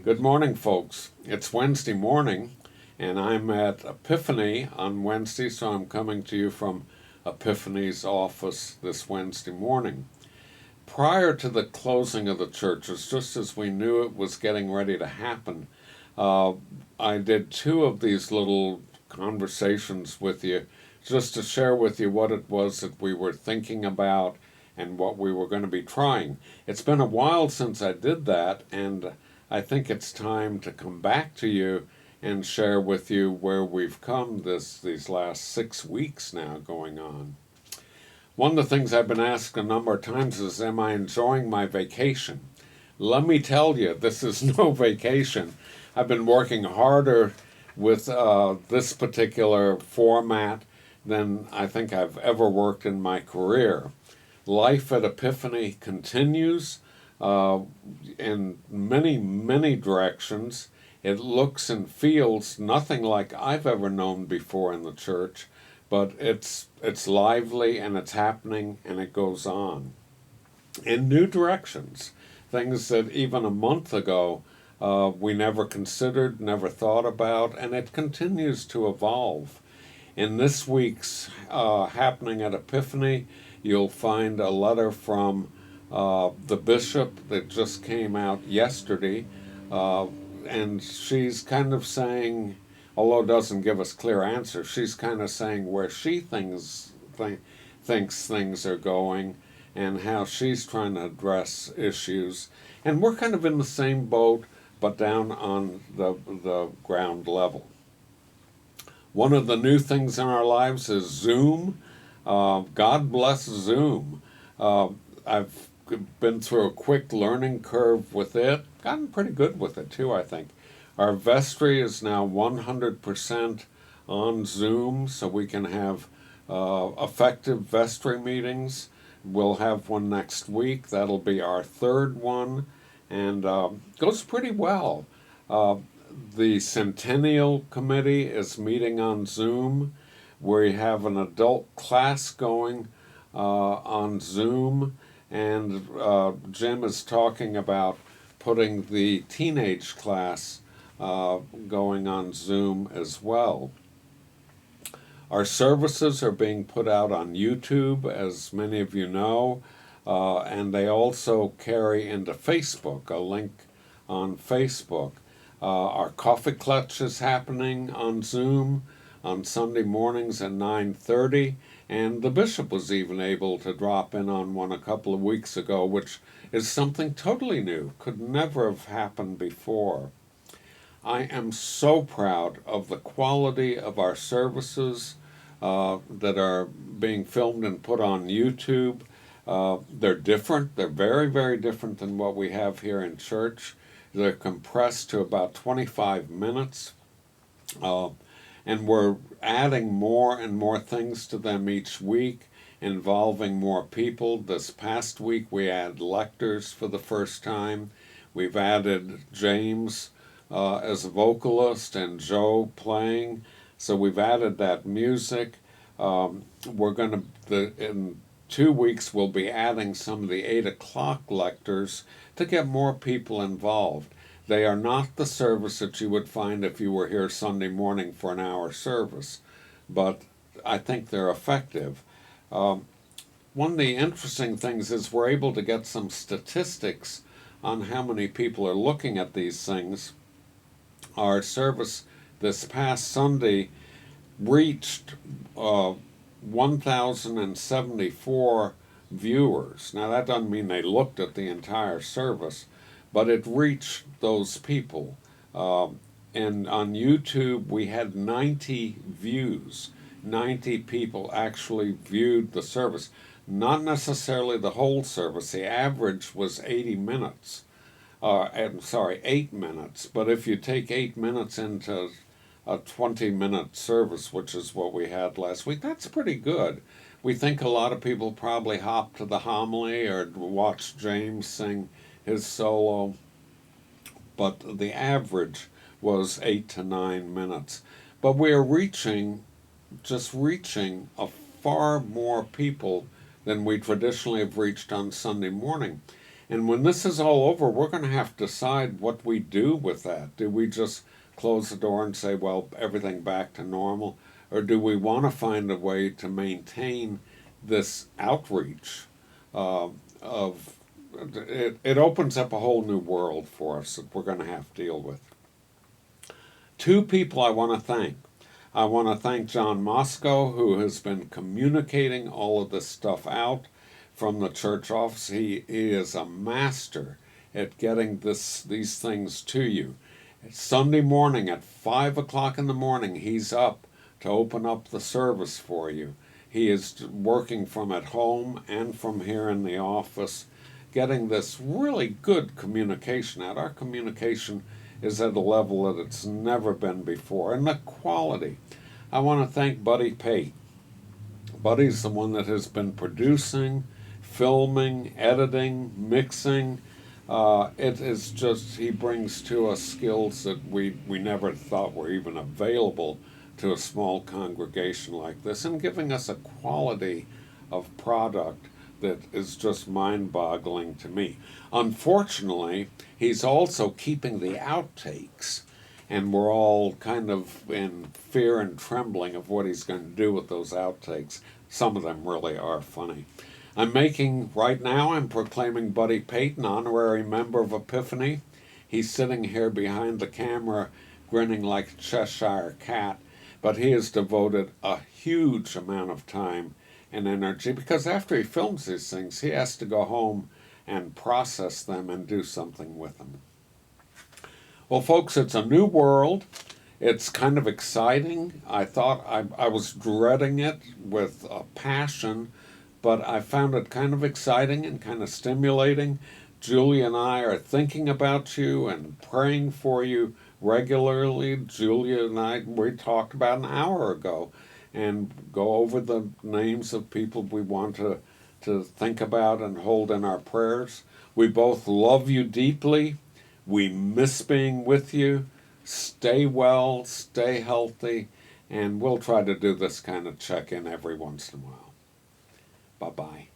Good morning, folks. It's Wednesday morning, and I'm at Epiphany on Wednesday, so I'm coming to you from Epiphany's office this Wednesday morning. Prior to the closing of the churches, just as we knew it was getting ready to happen, uh, I did two of these little conversations with you just to share with you what it was that we were thinking about and what we were going to be trying. It's been a while since I did that, and I think it's time to come back to you and share with you where we've come these last 6 weeks now going on. One of the things I've been asked a number of times is, am I enjoying my vacation? Let me tell you, this is no vacation. I've been working harder with this particular format than I think I've ever worked in my career. Life at Epiphany continues uh, in many, many directions. It looks and feels nothing like I've ever known before in the church, but it's lively and it's happening and it goes on in new directions. Things that even a month ago we never considered, never thought about, and it continues to evolve. In this week's happening at Epiphany, you'll find a letter from the bishop that just came out yesterday, uh, and she's kind of saying, although it doesn't give us clear answers, she's kind of saying where she thinks things are going and how she's trying to address issues. And we're kind of in the same boat, but down on the ground level. One of the new things in our lives is Zoom. God bless Zoom. Uh, I've been through a quick learning curve with it, gotten pretty good with it too, I think. Our vestry is now 100% on Zoom, so we can have effective vestry meetings. We'll have one next week. That'll be our third one, and goes pretty well. Uh, the Centennial Committee is meeting on Zoom. We have an adult class going on Zoom, and Jim is talking about putting the teenage class going on Zoom as well. Our services are being put out on YouTube, as many of you know, and they also carry into Facebook, a link on Facebook. Our coffee clutch is happening on Zoom on Sunday mornings at 9:30, and the bishop was even able to drop in on one a couple of weeks ago, which is something totally new, could never have happened before. I am so proud of the quality of our services that are being filmed and put on YouTube. They're different. They're very, very different than what we have here in church. They're compressed to about 25 minutes. Uh, and we're adding more and more things to them each week, involving more people. This past week we add lectors for the first time. We've added James as a vocalist and Joe playing. So we've added that music. We're going to, in 2 weeks, we'll be adding some of the 8 o'clock lectors to get more people involved. They are not the service that you would find if you were here Sunday morning for an hour service, but I think they're effective. Um, One of the interesting things is we're able to get some statistics on how many people are looking at these things. Our service this past Sunday reached 1,074 viewers. Now, that doesn't mean they looked at the entire service, but it reached those people. And on YouTube, we had 90 views. 90 people actually viewed the service. Not necessarily the whole service. The average was 80 minutes. I'm sorry, 8 minutes. But if you take 8 minutes into a 20-minute service, which is what we had last week, that's pretty good. We think a lot of people probably hop to the homily or watch James sing his solo, but the average was 8 to 9 minutes. But we are reaching far more people than we traditionally have reached on Sunday morning. And when this is all over, we're going to have to decide what we do with that. Do we just close the door and say, well, everything back to normal? Or do we want to find a way to maintain this outreach of it opens up a whole new world for us that we're going to have to deal with. Two people I want to thank. I want to thank John Moscow, who has been communicating all of this stuff out from the church office. He is a master at getting these things to you. Sunday morning at 5 o'clock in the morning, he's up to open up the service for you. He is working from at home and from here in the office, getting this really good communication out. Our communication is at a level that it's never been before, and the quality. I want to thank Buddy Pate. Buddy's the one that has been producing, filming, editing, mixing. It is just, he brings to us skills that we never thought were even available to a small congregation like this, and giving us a quality of product that is just mind-boggling to me. Unfortunately, he's also keeping the outtakes, and we're all kind of in fear and trembling of what he's going to do with those outtakes. Some of them really are funny. Right now I'm proclaiming Buddy Pate an honorary member of Epiphany. He's sitting here behind the camera grinning like a Cheshire cat, but he has devoted a huge amount of time and energy, because after he films these things, he has to go home and process them and do something with them. Well, folks, it's a new world. It's kind of exciting. I thought I was dreading it with a passion, but I found it kind of exciting and kind of stimulating. Julie and I are thinking about you and praying for you regularly. Julia and I, we talked about an hour ago, and go over the names of people we want to think about and hold in our prayers. We both love you deeply. We miss being with you. Stay well, stay healthy, and we'll try to do this kind of check-in every once in a while. Bye-bye.